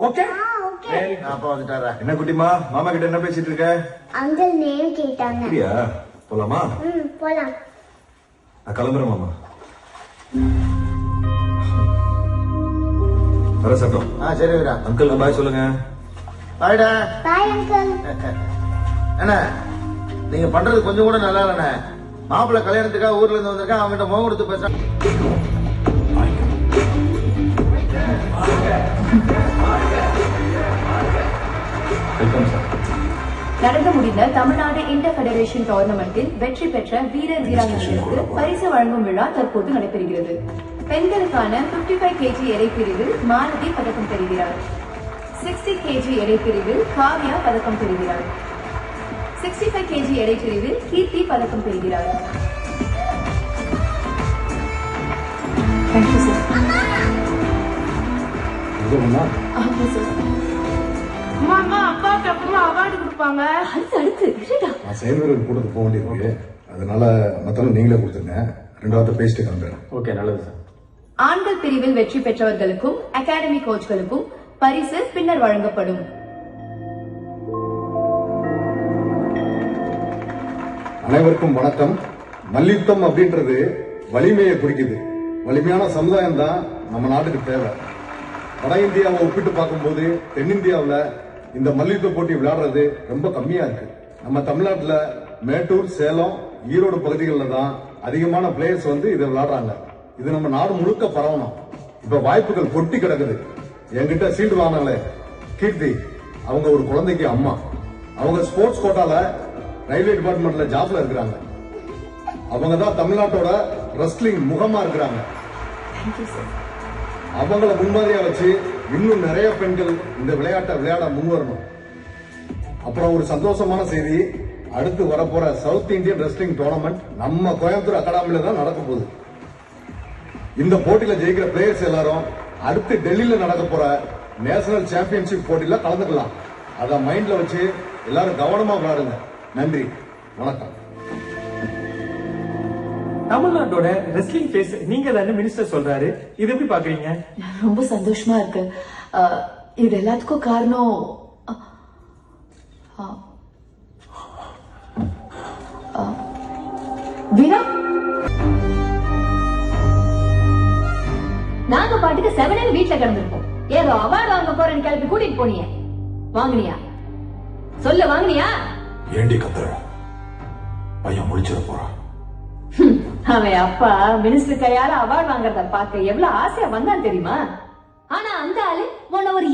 Okay அப்பா வந்துட்டாரா? என்ன குட்டிமா, மாமா கிட்ட என்ன பேசிட்டு இருக்க? அங்கிள் நேம் கேட்டாங்க. அப்படியா? போலாமா? போலாம். நான் கிளம்புறேன் மாமா. வர சட்டம். சரி வீரா. அங்கிளுக்கு பாய் சொல்லுங்க. பாய்டா. Bye uncle. என்ன நீங்க பண்றது கொஞ்சம் கூட நல்லா இல்லண்ணே. மாப்பிள்ளை கல்யாணத்துக்காக ஊர்ல இருந்து வந்திருக்கேன், அவங்ககிட்ட முகம் கொடுத்து பேச. நடந்து முடிந்த தமிழ்நாடு இன்டர் பெடரேஷன் டோர்னமெண்டில் வெற்றி பெற்ற வீரர் வீராங்கனைகளுக்கு பரிசு வழங்கும் விழா தற்போது நடைபெறுகிறது. பெண்களுக்கான 55 kg எடை பிரிவில் மாலதி பதக்கம் பெறுகிறார். 60 kg எடை பிரிவில் காவ்யா பதக்கம் பெறுகிறார். 65 kg எடை பிரிவில் கீர்த்தி பதக்கம் பெறுகிறார். Thank you sir. அம்மா அப்பாவுக்கு அப்புறமா அவார்டு கொடுப்பாங்க. அடுத்து நான் செயல்வீரர் கூட்டத்துக்கு போக வேண்டியிருக்கு, அதனால மத்தவங்க நீங்களே கொடுத்துருங்க. 2வது பேசிட்டு கிளம்புறேன். ஓகே, நல்லது சார். ஆண்கள் பிரிவில் வெற்றி பெற்றவர்களுக்கும் அகாடமி கோச்களுக்கும் பரிசு பின்னர் வழங்கப்படும். அனைவருக்கும் வணக்கம். மல்யுத்தம் அப்படின்றது வலிமையை குறிக்குது. வலிமையான சமுதாயம் தான் நம்ம நாட்டுக்கு தேவை. வட இந்தியாவை ஒப்பிட்டு பார்க்கும்போது தென்னிந்தியாவில் இந்த மல்யுத்த போட்டி விளையாடுறது ரொம்ப கம்மியா இருக்கு. நம்ம தமிழ்நாட்டில் மேட்டூர், சேலம், ஈரோடு பகுதிகளில் தான் அதிகமான பிளேயர்ஸ் இதை விளையாடுறாங்க. இது நம்ம நாடு முழுக்க பரவணும். இப்ப வாய்ப்புகள் கொட்டி கிடக்குது. என்கிட்ட சீல்டு வாங்கினாங்களே கீர்த்தி, அவங்க ஒரு குழந்தைக்கு அம்மா. அவங்க ஸ்போர்ட்ஸ் கோட்டால ரயில்வே டிபார்ட்மெண்ட்ல ஜாப்ல இருக்கிறாங்க. அவங்க தான் தமிழ்நாட்டோட ரெஸ்லிங் முகமா இருக்கிறாங்க. அவங்கள முன்மாதிரியா வச்சு இன்னும் நிறைய பெண்கள் இந்த விளையாட்டை விளையாட முன்வரணும். அப்புறம் ஒரு சந்தோஷமான செய்தி, அடுத்து வரப்போற சவுத் இந்தியன் ரெஸ்லிங் டோர்னமெண்ட் நம்ம கோயம்புத்தூர் அகாடமில தான் நடக்க போகுது. இந்த போட்டியில ஜெயிக்கிற பிளேயர்ஸ் எல்லாரும் அடுத்து டெல்லியில நடக்க போற நேஷனல் சாம்பியன்ஷிப் போட்டியில கலந்துக்கலாம். அத மைண்ட்ல வச்சு எல்லாரும் கவனமா விளையாடுங்க. நன்றி, வணக்கம். தமிழ்நாட்டோட ரெஸ்லிங் ஃபேஸ் நீங்க தானே மினிஸ்டர் சொல்றாரு, இது எப்படி பாக்குறீங்க? ரொம்ப சந்தோஷமா இருக்கு. இது எல்லாத்துக்கும் காரணம் வீரா. நாங்க பாட்டுக்கு 7 வீட்டுல கிடந்திருப்போம். ஏதோ அவார்டு வாங்க போறேன்னு கிளப்பி கூட்டிட்டு போனிய, வாங்கினியா? சொல்ல வாங்கினியா? ஏண்டி கத்துற? பையன் முடிச்சிட போறான். அவன் அப்பா மினிஸ்டர் கையால அவார்டு வாங்குறத பார்க்க எவ்வளவு ஆசையா வந்தான் தெரியுமா? ஆனா அந்த ஆளு உன்ன ஒரு